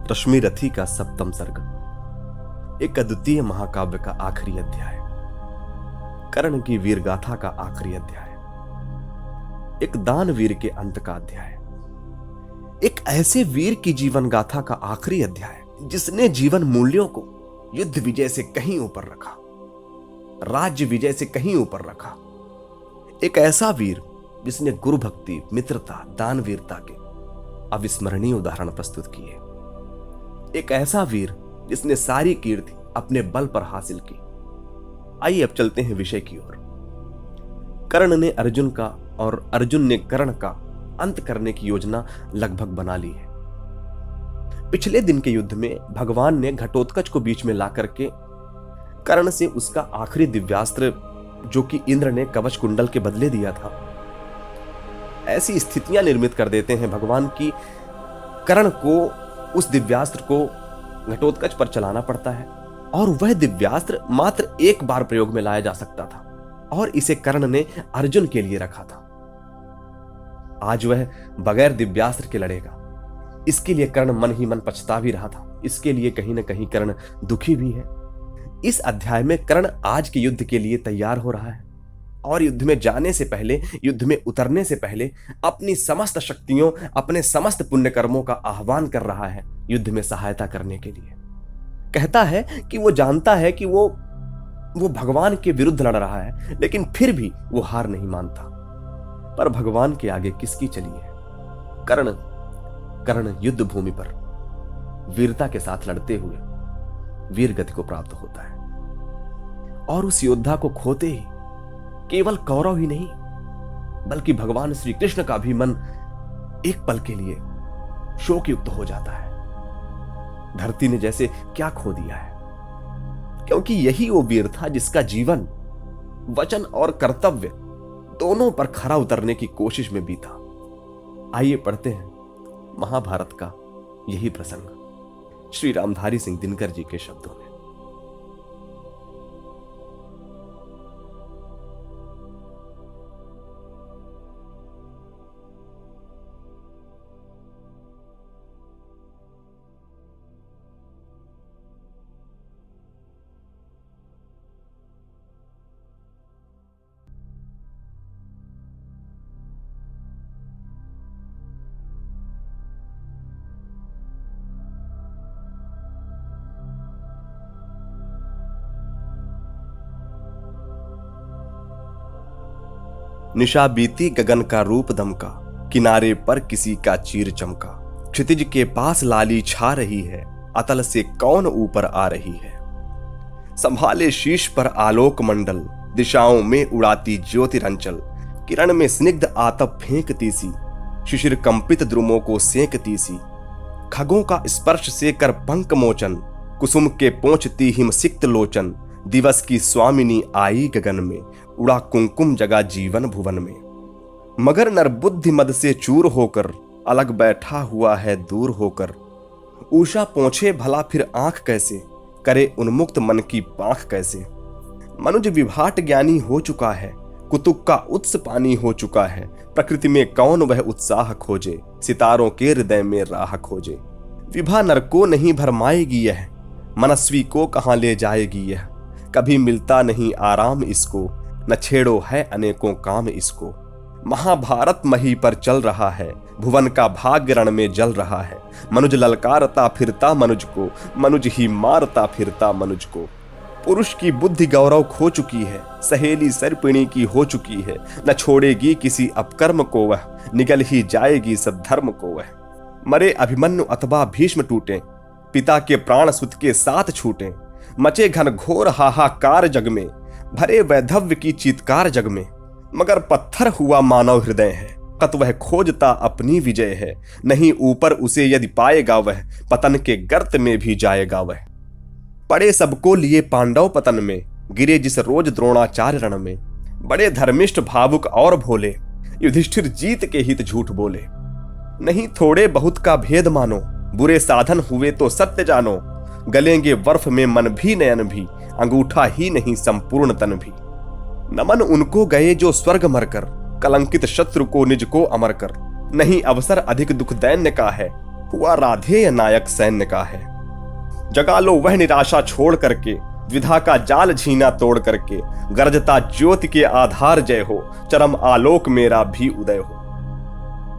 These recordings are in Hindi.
रश्मि रथी का सप्तम सर्ग, एक अद्वितीय महाकाव्य का आखिरी अध्याय, कर्ण की वीर गाथा का आखिरी अध्याय, एक दानवीर के अंत का अध्याय, एक ऐसे वीर की जीवन गाथा का आखिरी अध्याय जिसने जीवन मूल्यों को युद्ध विजय से कहीं ऊपर रखा, राज्य विजय से कहीं ऊपर रखा। एक ऐसा वीर जिसने गुरु भक्ति, मित्रता, दानवीरता के अविस्मरणीय उदाहरण प्रस्तुत किए। एक ऐसा वीर जिसने सारी कीर्ति अपने बल पर हासिल की। आइए अब चलते हैं विषय की ओर। कर्ण ने अर्जुन का और अर्जुन ने कर्ण का अंत करने की योजना लगभग बना ली है। पिछले दिन के युद्ध में भगवान ने घटोत्कच को बीच में ला करके कर्ण से उसका आखिरी दिव्यास्त्र, जो कि इंद्र ने कवच कुंडल के बदले दिया था, ऐसी स्थितियां निर्मित कर देते हैं भगवान की कर्ण को उस दिव्यास्त्र को घटोत्कच पर चलाना पड़ता है, और वह दिव्यास्त्र मात्र एक बार प्रयोग में लाया जा सकता था, और इसे कर्ण ने अर्जुन के लिए रखा था। आज वह बगैर दिव्यास्त्र के लड़ेगा। इसके लिए कर्ण मन ही मन पछता भी रहा था। इसके लिए कहीं ना कहीं कर्ण दुखी भी है। इस अध्याय में कर्ण आज के युद्ध के लिए तैयार हो रहा है, और युद्ध में जाने से पहले, युद्ध में उतरने से पहले अपनी समस्त शक्तियों, अपने समस्त पुण्य कर्मों का आह्वान कर रहा है युद्ध में सहायता करने के लिए। कहता है कि वो जानता है कि वो भगवान के विरुद्ध लड़ रहा है, लेकिन फिर भी वो हार नहीं मानता। पर भगवान के आगे किसकी चली है? कर्ण युद्ध भूमि पर वीरता के साथ लड़ते हुए वीर गति को प्राप्त होता है, और उस योद्धा को खोते ही केवल कौरव ही नहीं, बल्कि भगवान श्री कृष्ण का भी मन एक पल के लिए शोक युक्त हो जाता है। धरती ने जैसे क्या खो दिया है, क्योंकि यही वो वीर था जिसका जीवन वचन और कर्तव्य दोनों पर खरा उतरने की कोशिश में बीता। आइए पढ़ते हैं महाभारत का यही प्रसंग श्री रामधारी सिंह दिनकर जी के शब्दों में। निशा बीती गगन का रूप दमका, किनारे पर किसी का चीर चमका। क्षितिज के पास लाली छा रही है, अतल से कौन ऊपर आ रही है। संभाले शीश पर आलोक मंडल, दिशाओं में उड़ाती ज्योतिरंचल। किरण में स्निग्ध आतप फेंकती सी, शिशिर कंपित द्रुमों को सेंकती सी। खगों का स्पर्श से कर पंख मोचन, कुसुम के पोंछती हिम सिक्त लोचन। दिवस की स्वामिनी आई गगन में, उड़ा कुंकुम जगा जीवन भुवन में। मगर नर बुद्धि मद से चूर होकर, अलग बैठा हुआ है दूर होकर। ऊषा पोंछे भला फिर आंख कैसे, करे उन्मुक्त मन की पांख कैसे। मनुज विभाट ज्ञानी हो चुका है, कुतुक का उत्स पानी हो चुका है। प्रकृति में कौन वह उत्साह खोजे, सितारों के हृदय में राह खोजे। विभा नर को नहीं भरमाएगी यह, मनस्वी को कहां ले जाएगी यह। कभी मिलता नहीं आराम इसको, न छेड़ो है अनेकों काम इसको। महाभारत मही पर चल रहा है, भुवन का भाग्य रण में जल रहा है। मनुज ललकारता फिरता मनुज को, मनुज ही मारता फिरता मनुज को। पुरुष की बुद्धि गौरव खो चुकी है, सहेली सर्पिणी की हो चुकी है। न छोड़ेगी किसी अपकर्म को वह, निगल ही जाएगी सद्धर्म को वह। मरे अभिमन्यु अथवा भीष्म टूटे, पिता के प्राण सुत के साथ छूटे। मचे घन घोर हाहाकार जग में, भरे वैधव्य की चीत्कार जग में। मगर पत्थर हुआ मानव हृदय है, कत वह खोजता अपनी विजय है। नहीं ऊपर उसे यदि पाएगा वह, पतन के गर्त में भी जाएगा वह। पड़े सबको लिए पांडव पतन में, गिरे जिस रोज द्रोणाचार्य रण में। बड़े धर्मिष्ठ भावुक और भोले, युधिष्ठिर जीत के हित झूठ बोले। नहीं थोड़े बहुत का भेद मानो, बुरे साधन हुए तो सत्य जानो। गलेंगे बर्फ में मन भी नयन भी, अंगूठा ही नहीं संपूर्ण तन भी। नमन उनको गए जो स्वर्ग मरकर, कलंकित शत्रु को निज को अमर कर। नहीं अवसर अधिक दुख दैन्य का है, हुआ राधेय नायक सैन्य का है। जगा लो वह निराशा छोड़ करके, द्विधा का जाल झीना तोड़ करके, गरजता ज्योति के आधार जय हो, चरम आलोक मेरा भी उदय हो।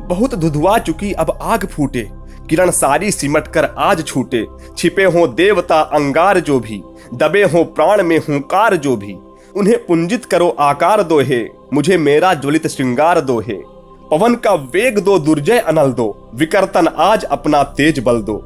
बहुत धुधुआ चुकी अब आग फूटे, किरण सारी सिमट कर आज छूटे, छिपे हो देवता अंगार जो भी, दबे हो प्राण में हुंकार जो भी, उन्हें पुंजित करो आकार दो हे, मुझे मेरा ज्वलित श्रृंगार दो हे। पवन का वेग दो, दुर्जय अनल दो, विकर्तन आज अपना तेज बल दो।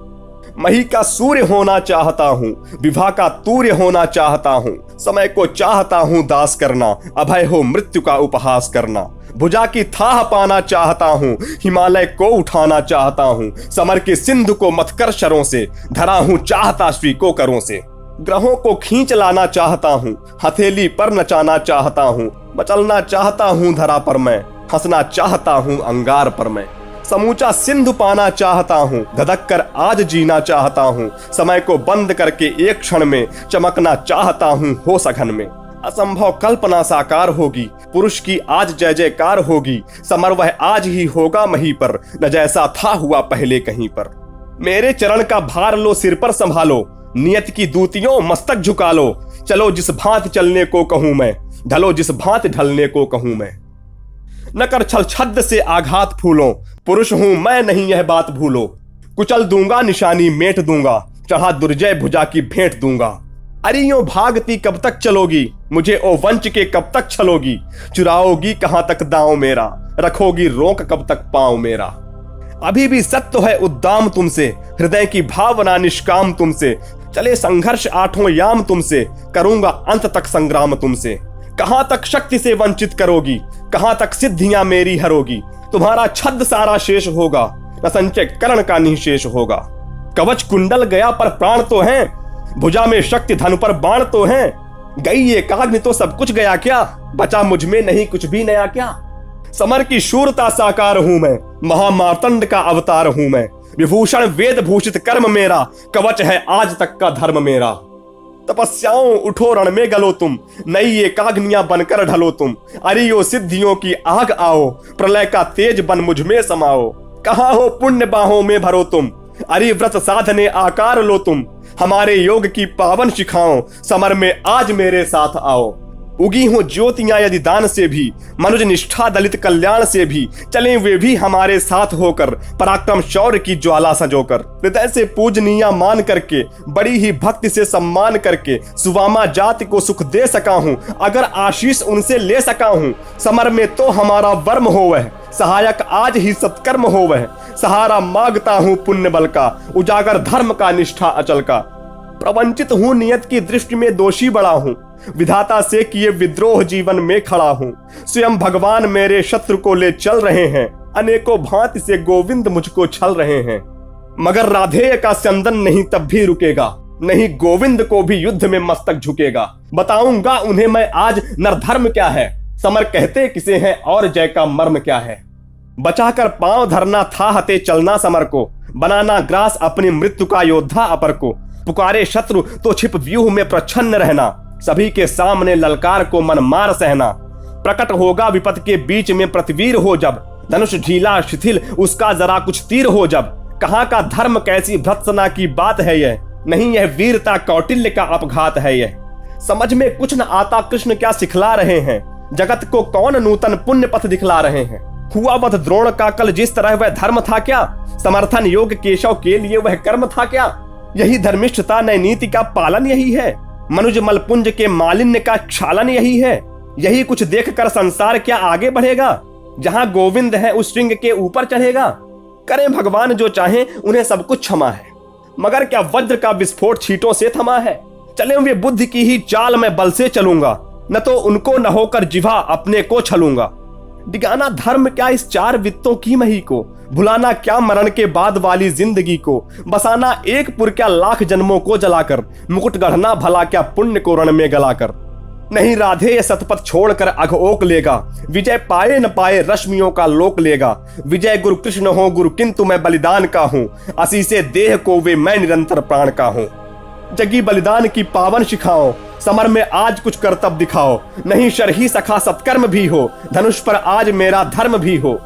मही का सूर्य होना चाहता हूँ, विभा का तूर्य होना चाहता हूँ, समय को चाहता हूँ दास करना, अभय हो मृत्यु का उपहास करना। भुजा की थाह पाना चाहता हूँ, हिमालय को उठाना चाहता हूँ, समर के सिंधु को मथकर शरों से, धरा हूँ चाहता श्री को करों से। ग्रहों को खींच लाना चाहता हूँ, हथेली पर नचाना चाहता हूँ, मचलना चाहता हूँ धरा पर मैं, हंसना चाहता हूँ अंगार पर मैं। समूचा सिंधु पाना चाहता हूँ, धधक कर आज जीना चाहता हूँ, समय को बंद करके एक क्षण में चमकना चाहता हूँ हो सघन में। असंभव कल्पना साकार होगी, पुरुष की आज जय जयकार होगी, समर वह आज ही होगा मही पर, न जैसा था हुआ पहले कहीं पर। मेरे चरण का भार लो सिर पर संभालो, नियत की दूतियों मस्तक झुका लो, चलो जिस भांति चलने को कहूं मैं, ढलो जिस भांति ढलने को कहूं मैं। न कर छल छद्द से आघात फूलो, पुरुष हूं मैं नहीं यह बात भूलो, कुचल दूंगा निशानी मेट दूंगा, चढ़ा दुर्जय भुजा की भेंट दूंगा। अरे यूं भागती कब तक चलोगी, मुझे ओ वंच के कब तक छलोगी, चुराओगी कहां तक दांव मेरा, रखोगी रोक कब तक पांव मेरा। अभी भी सत्य है उद्दाम तुमसे, हृदय की भावना निष्काम तुमसे, चले संघर्ष आठों याम तुमसे, करूंगा अंत तक संग्राम तुमसे। कहां तक शक्ति से वंचित करोगी, कहां तक सिद्धियां मेरी हरोगी, तुम्हारा छद्म सारा शेष होगा, न संचय करण का निशेष होगा। कवच कुंडल गया पर प्राण तो है, भुजा में शक्ति धन पर बाण तो है, गई एकाग्नि तो सब कुछ गया क्या, बचा मुझ में नहीं कुछ भी नया क्या। समर की शूरता साकार हूं मैं, महामार्तंड का अवतार हूं मैं, विभूषण वेद भूषित कर्म मेरा, कवच है आज तक का धर्म मेरा। तपस्याओं उठो रण में गलो तुम, नई एकाग्नियां बनकर ढलो तुम, अरियो सिद्धियों की आग आओ, प्रलय का तेज बन मुझ में समाओ। कहाँ हो पुण्य बाहों में भरो तुम, अरि व्रत साधने आकार लो तुम, हमारे योग की पावन शिखाओं, समर में आज मेरे साथ आओ। उगी हो ज्योतियां यदि दान से भी, मनुज निष्ठा दलित कल्याण से भी, चलें वे भी हमारे साथ होकर, पराक्रम शौर्य की ज्वाला संजोकर। हृदय से पूजनीय मान करके, बड़ी ही भक्ति से सम्मान करके, सुवामा जाति को सुख दे सका हूं, अगर आशीष उनसे ले सका हूं। समर में तो हमारा वर्म हो वह, सहायक आज ही सत्कर्म हो वह, सहारा मांगता हूं पुण्य बल का, उजागर धर्म का निष्ठा अचल का। प्रवंचित हूं नियत की दृष्टि में दोषी बड़ा हूं, विधाता से किए विद्रोह जीवन में खड़ा हूं। स्वयं भगवान मेरे शत्रु को ले चल रहे हैं, अनेकों भांति से गोविंद मुझको छल रहे हैं। मगर राधेय का स्यंदन नहीं तब भी रुकेगा, नहीं गोविंद को भी युद्ध में मस्तक झुकेगा। बताऊंगा उन्हें मैं आज नरधर्म क्या है, समर कहते किसे हैं और जय का मर्म क्या है। बचाकर पांव धरना था हते चलना समर को, बनाना ग्रास अपनी मृत्यु का योद्धा अपर को। पुकारे शत्रु तो छिप व्यूह में प्रच्छन्न रहना, सभी के सामने ललकार को मन मार सहना। प्रकट होगा विपत के बीच में प्रतिवीर हो जब, धनुष ढीला शिथिल उसका जरा कुछ तीर हो जब। कहाँ का धर्म कैसी भत्सना की बात है यह, नहीं यह वीरता कौटिल्य का अपघात है यह। समझ में कुछ न आता कृष्ण क्या सिखला रहे हैं, जगत को कौन नूतन पुण्य पथ दिखला रहे हैं। हुआ वध द्रोण का कल जिस तरह वह धर्म था क्या, समर्थन योग केशव के लिए वह कर्म था क्या। यही धर्मिष्ठता नई नीति का पालन यही है, मनुज मलपुंज के मालिन्य का क्षालन यही है। यही कुछ देखकर संसार क्या आगे बढ़ेगा, जहां गोविंद है उस श्रृंग के ऊपर चढ़ेगा। करें भगवान जो चाहे उन्हें सब कुछ क्षमा है, मगर क्या वज्र का विस्फोट छींटों से थमा है। चले वे बुद्धि की ही चाल में बल से चलूंगा, न तो उनको न होकर जिभा अपने को छलूंगा। डिगाना धर्म क्या इस चार वित्तों की मही को, भुलाना क्या मरण के बाद वाली जिंदगी को। बसाना एक पुर क्या लाख जन्मों को जलाकर, मुकुट गढ़ना भला क्या पुण्य को रण में गलाकर। नहीं राधे ये सतपथ छोड़कर अघ ओक लेगा, विजय पाए न पाए रश्मियों का लोक लेगा। विजय गुरु कृष्ण हो गुरु किंतु मैं बलिदान का हूँ, असी से देह को वे मैं निरंतर प्राण का हूँ। जगी बलिदान की पावन शिखाओ, समर में आज कुछ कर्तव्य दिखाओ। नहीं शरही सखा सत्कर्म भी हो, धनुष पर आज मेरा धर्म भी हो।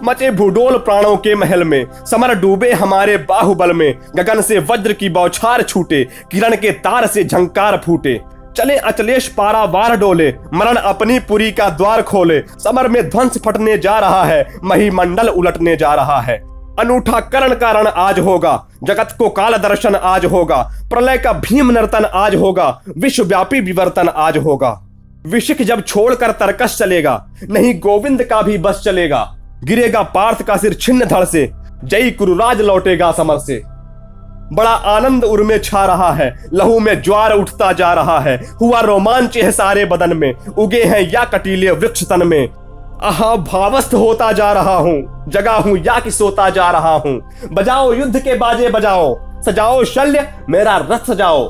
मचे भूडोल प्राणों के महल में, समर डूबे हमारे बाहुबल में। गगन से वज्र की बौछार छूटे, किरण के तार से झंकार फूटे। चले अचलेश पारावार डोले, मरण अपनी पुरी का द्वार खोले। समर में ध्वंस फटने जा रहा है, महीमंडल उलटने जा रहा है। अनूठा कर्ण का रण आज होगा, जगत को काल दर्शन आज होगा। प्रलय का भीम नर्तन आज होगा, विश्वव्यापी विवर्तन आज होगा। विशिख जब छोड़कर तरकश चलेगा, नहीं गोविंद का भी बस चलेगा। गिरेगा पार्थ का सिर छिन्न धड़ से, जय कुरुराज लौटेगा समर से। बड़ा आनंद उर में छा रहा है, लहू में ज्वार उठता जा रहा है। हुआ रोमांच है सारे बदन में, उगे हैं या कटीले वृक्ष तन में। आहा भावस्थ होता जा रहा हूं, जगा हूं या कि सोता जा रहा हूं। बजाओ युद्ध के बाजे बजाओ, सजाओ शल्य मेरा रथ सजाओ।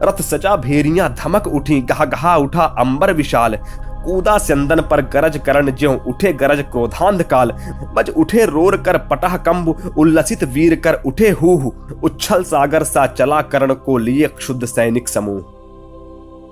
रथ सजा भेरियां धमक उठी, गहा गहा उठा अंबर विशाल। कूदा स्यंदन पर गरज करण, ज्यों उठे गरज क्रोधांध काल। बज उठे रोर कर पटह कंब, उल्लसित वीर कर उठे हूह। उच्छल सागर सा चला करण को लिए क्षुद्ध सैनिक समूह।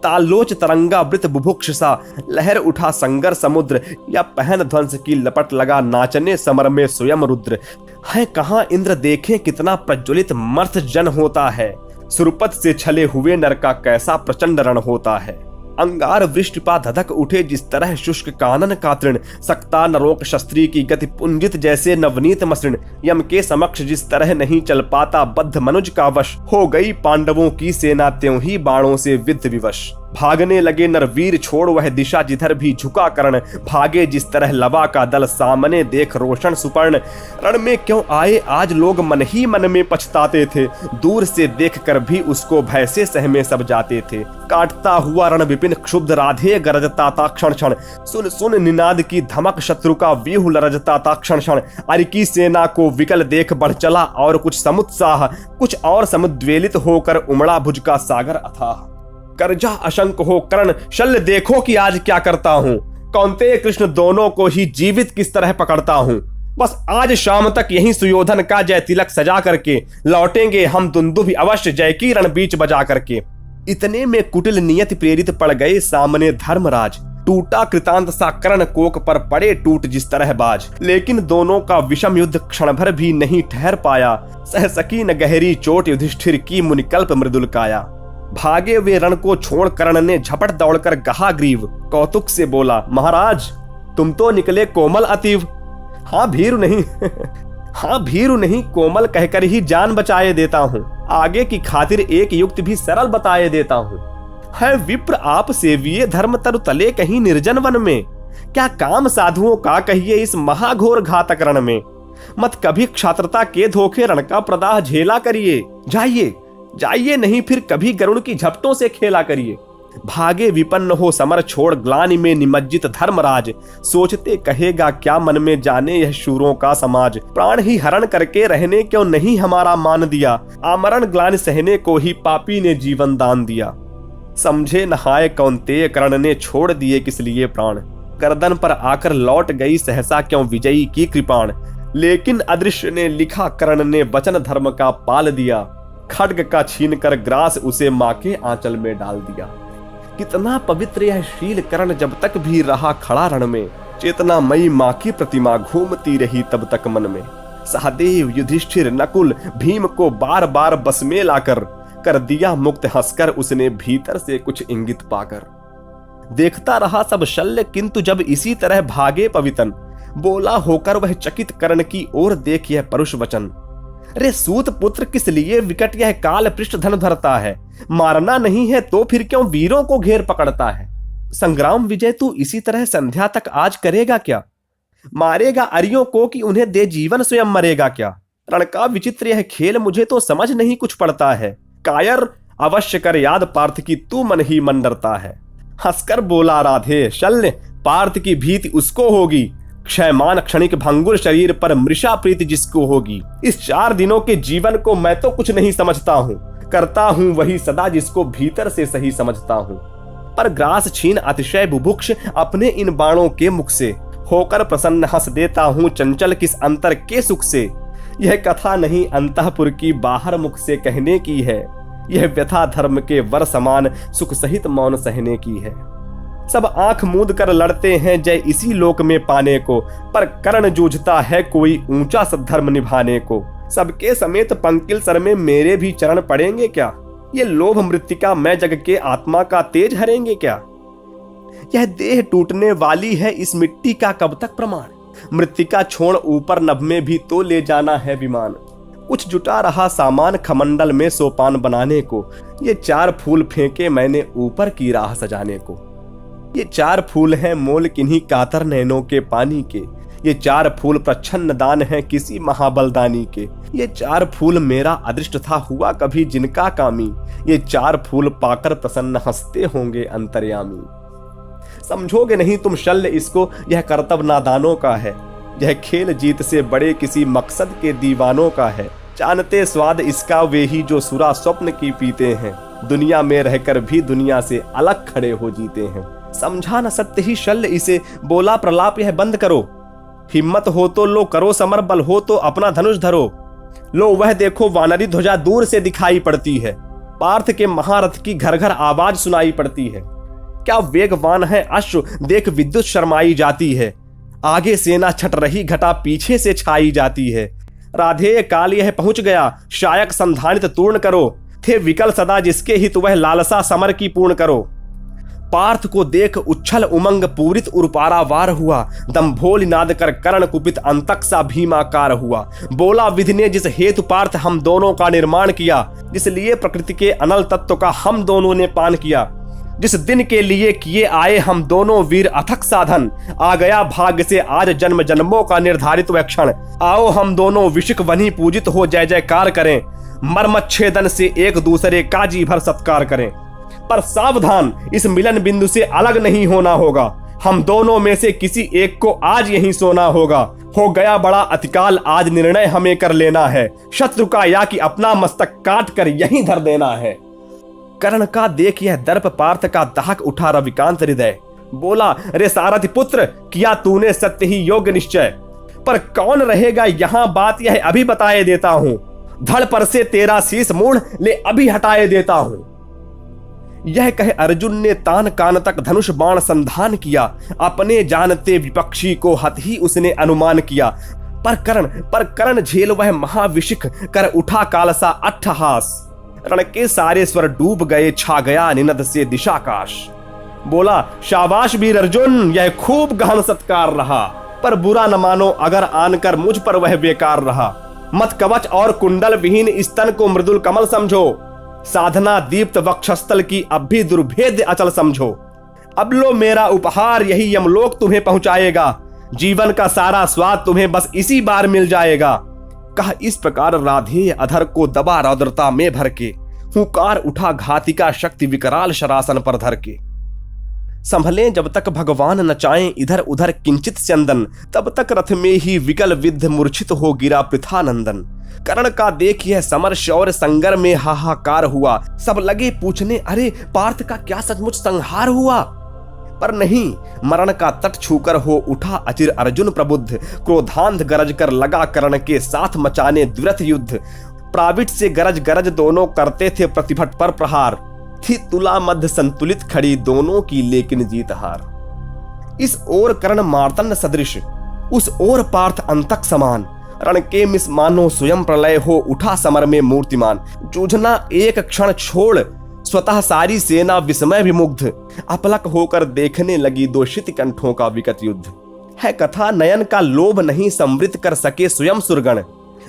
तालोच तरंगा वृत बुभुक्ष सा, लहर उठा संगर समुद्र। या पहन ध्वंस की लपट लगा, नाचने समर में स्वयं रुद्र। है कहां इंद्र देखें कितना प्रज्वलित मर्थ जन होता है। सुरपत से छले हुए नर का कैसा प्रचंड रण होता है। अंगार वृष्टिपा धधक उठे जिस तरह शुष्क कानन का तृण। सकता नरोक शस्त्री की गति पुंजित जैसे नवनीत मसृण। यम के समक्ष जिस तरह नहीं चल पाता बद्ध मनुज का वश। हो गई पांडवों की सेना त्यों ही बाणों से विद्ध विवश। भागने लगे नरवीर छोड़ वह दिशा जिधर भी झुका करण। भागे जिस तरह लवा का दल सामने देख रोशन सुपर्ण। रण में क्यों आए आज लोग मन ही मन में पछताते थे। दूर से देख कर भी उसको भय से सहमे सब जाते थे। काटता हुआ रण विपिन क्षुब्ध राधे गरजता था क्षण क्षण। सुन सुन निनाद की धमक शत्रु का व्यूह लरजता था क्षण क्षण। अरि की सेना को विकल देख बढ़ चला और कुछ समुत्साह। कुछ और समुद्वेलित होकर उमड़ा भुज का सागर अथाह। करजा अशंक हो कर्ण शल्य देखो कि आज क्या करता हूं। कौन्तेय कृष्ण दोनों को ही जीवित किस तरह पकड़ता हूं। बस आज शाम तक यही सुयोधन का जय तिलक सजा करके लौटेंगे हम दुंदुभि अवश्य जय की रण बीच बजा करके। इतने में कुटिल नियति प्रेरित पड़ गए सामने धर्मराज। टूटा कृतांत सा कर्ण कोक पर पड़े टूट जिस तरह बाज। लेकिन दोनों का विषम युद्ध क्षण भर भी नहीं ठहर पाया। सह सकी न गहरी चोट युधिष्ठिर की मुनिकल्प मृदुल काया। भागे वे रण को छोड़ कर्ण ने झपट दौड़कर गहा ग्रीव। कौतुक से बोला महाराज तुम तो निकले कोमल अतीव। हाँ भीरु नहीं हाँ भीरु नहीं कोमल कहकर ही जान बचाए देता हूँ। आगे की खातिर एक युक्ति भी सरल बताए देता हूँ। है विप्र आप सेविये धर्म तरु तले कहीं निर्जन वन में। क्या काम साधुओं का कहिए इस महाघोर घातक रण में। मत कभी क्षात्रता के धोखे रण का प्रदाह झेला करिए। जाइए जाइए नहीं फिर कभी गरुड़ की झपटों से खेला करिए। भागे विपन्न हो समर छोड़ ग्लानि में निमज्जित धर्मराज। सोचते कहेगा क्या मन में जाने यह शूरों का समाज। प्राण ही हरण करके रहने क्यों नहीं हमारा मान दिया। आमरण ग्लानि सहने को ही पापी ने जीवन दान दिया। समझे नहाए कौन्तेय कर्ण ने छोड़ दिए किस लिए प्राण। गर्दन पर आकर लौट गई सहसा क्यों विजयी की कृपाण। लेकिन अदृश्य ने लिखा कर्ण ने वचन धर्म का पाल दिया। खड्ग का छीन कर ग्रास उसे मां के आंचल में डाल दिया। कितना पवित्र यह शील कर्ण जब तक भी रहा खड़ा रण में। चेतना मई मां की प्रतिमा घूमती रही तब तक मन में। सहदेव युधिष्ठिर नकुल भीम को बार बार बस में लाकर कर दिया मुक्त हंसकर उसने भीतर से कुछ इंगित पाकर। देखता रहा सब शल्य किंतु जब इसी तरह भागे पवितन। बोला होकर वह चकित कर्ण की ओर देख यह परुष वचन। रे सूत पुत्र किस लिए विकट यह काल पृष्ठ धन धरता है। मारना नहीं है तो फिर क्यों वीरों को घेर पकड़ता है। संग्राम विजय तू इसी तरह संध्या तक आज करेगा क्या। मारेगा अरियों को कि उन्हें दे जीवन स्वयं मरेगा क्या। रण का विचित्र यह खेल मुझे तो समझ नहीं कुछ पड़ता है। कायर अवश्य कर याद पार्थ की तू मन ही मन डरता है। हंसकर बोला राधे शल्य पार्थ की भीति उसको होगी। क्षयमान क्षणिक भंगुर शरीर पर मृषा प्रीति जिसको होगी। इस 4 दिनों के जीवन को मैं तो कुछ नहीं समझता हूँ। करता हूँ वही सदा जिसको भीतर से सही समझता हूँ। पर ग्रास छीन अतिशय बुभुक्ष अपने इन बाणों के मुख से। होकर प्रसन्न हंस देता हूँ चंचल किस अंतर के सुख से। यह कथा नहीं अंतःपुर की बाहर मुख से कहने की है। यह व्यथा धर्म के वर समान सुख सहित मौन सहने की है। सब आंख मूंद कर लड़ते हैं जय इसी लोक में पाने को, पर कर्ण जूझता है कोई ऊंचा सद्धर्म निभाने को। सबके समेत पंकिल सर में मेरे भी चरण पड़ेंगे क्या? ये लोभ मृतिका मैं जग के आत्मा का तेज हरेंगे क्या? यह देह टूटने वाली है इस मिट्टी का कब तक प्रमाण? मृतिका छोड़ ऊपर नभ में भी तो ले जाना है विमान। कुछ जुटा रहा सामान खमंडल में सोपान बनाने को, ये 4 फूल फेंके मैंने ऊपर की राह सजाने को। ये 4 फूल हैं मोल किन्हीं कातर नैनों के पानी के, ये 4 फूल प्रच्छन्न दान है किसी महाबलदानी के। ये 4 फूल मेरा अदृष्ट था हुआ कभी जिनका कामी, ये 4 फूल पाकर प्रसन्न हंसते होंगे अंतर्यामी। समझोगे नहीं तुम शल्य इसको, यह कर्तव्य नादानों का है, यह खेल जीत से बड़े किसी मकसद के दीवानों का है। जानते स्वाद इसका वे ही जो सुरा स्वप्न की पीते हैं, दुनिया में रहकर भी दुनिया से अलग खड़े हो जीते हैं। समझा न सत्य ही शल्य इसे, बोला प्रलाप यह बंद करो। हिम्मत हो तो लो करो समर, बल हो तो अपना धनुष धरो। लो वह देखो वानरी ध्वजा दूर से दिखाई पड़ती है, पार्थ के महारथ की घर घर आवाज सुनाई पड़ती है। क्या वेगवान है अश्व देख विद्युत शर्माई जाती है, आगे सेना छट रही घटा पीछे से छाई जाती है। राधे काल यह पहुंच गया शायक संधानित तूर्ण करो, थे विकल सदा जिसके हित वह लालसा समर की पूर्ण करो। पार्थ को देख उच्छल उमंग पूरित उर्पारावार हुआ, दंभोल नाद कर कर्ण कुपित अंतक सा भीमाकार हुआ। बोला विधि ने जिस हेतु पार्थ हम दोनों का निर्माण किया, जिसलिए प्रकृति के अनल तत्व का हम दोनों ने पान किया, जिस दिन के लिए किए आए हम दोनों वीर अथक साधन, आ गया भाग्य से आज जन्म जन्मों का निर्धारित वह क्षण। आओ हम दोनों विशिक वनी पूजित हो जय जयकार करें, मर्मच्छेदन से एक दूसरे का जी भर सत्कार करें। पर सावधान इस मिलन बिंदु से अलग नहीं होना होगा, हम दोनों में से किसी एक को आज यहीं सोना होगा। हो गया बड़ा अतिकाल आज निर्णय हमें कर लेना है, शत्रु का या कि अपना मस्तक काट कर यहीं धर देना है। कर्ण का देख यह दर्प पार्थ का दाहक उठा रविकांत हृदय। बोला रे सारथि पुत्र किया तूने सत्य ही योग्य निश्चय, पर कौन रहेगा यहाँ बात यह अभी बताए देता हूँ। धड़ पर से तेरा शीश मूढ़ ले अभी हटाए देता हूँ। यह कहे अर्जुन ने तान कान तक धनुष बाण संधान किया, अपने जानते विपक्षी को हत ही उसने अनुमान किया। पर कर्ण झेल वह महाविशिख कर उठा कालसा अट्ठहास, रण के सारे स्वर डूब गए छा गया निनद से दिशाकाश। बोला शाबाश वीर अर्जुन यह खूब गहन सत्कार रहा, पर बुरा न मानो अगर आनकर मुझ पर वह बेकार रहा। मत कवच और कुंडल विहीन स्तन को मृदुल कमल समझो, साधना दीप्त वक्षस्थल की अब भी दुर्भेद्य अचल समझो। अब लो मेरा उपहार यही यमलोक तुम्हें पहुंचाएगा, जीवन का सारा स्वाद तुम्हें बस इसी बार मिल जाएगा। कहा इस प्रकार राधेय अधर को दबा रौद्रता में भर के, हुंकार उठा घातिका शक्ति विकराल शरासन पर धर के। संभले जब तक भगवान नचाएं इधर उधर किंचित स्यंदन, तब तक रथ में ही विकल विद्ध मूर्छित हो गिरा पृथानंदन। कर्ण का देख यह समर शौर्य संगर में हाहाकार हुआ, सब लगे पूछने अरे पार्थ का क्या सचमुच संहार हुआ। पर नहीं, मरण का तट छूकर हो उठा अचिर अर्जुन प्रबुद्ध, क्रोधांध गरज कर लगा कर्ण के साथ मचाने द्विरथ युद्ध। प्राविट से गरज गरज दोनों करते थे प्रतिभट पर प्रहार, थी तुला मध्य संतुलित खड़ी दोनों की लेकिन जीत हार। इस ओर कर्ण मार्तंड सदृश, उस ओर पार्थ अंतक समान, रण के मिस मानो स्वयं प्रलय हो उठा समर में मूर्तिमान। जूझना एक क्षण छोड़ स्वतः सारी सेना विस्मय विमुग्ध, अपलक होकर देखने लगी दोषित कंठों का विकट युद्ध। है कथा नयन का लोभ नहीं समृद्ध कर सके स्वयं सुरगण,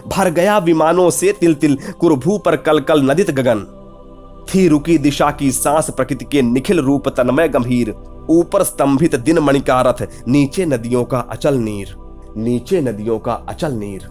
भर गया विमानों से तिल तिल कुरभू पर कल कल नदित गगन। थी रुकी दिशा की सांस प्रकृति के निखिल रूप तन्मय गंभीर, ऊपर स्तंभित दिन मणि का रथ, नीचे नदियों का अचल नीर, नीचे नदियों का अचल नीर।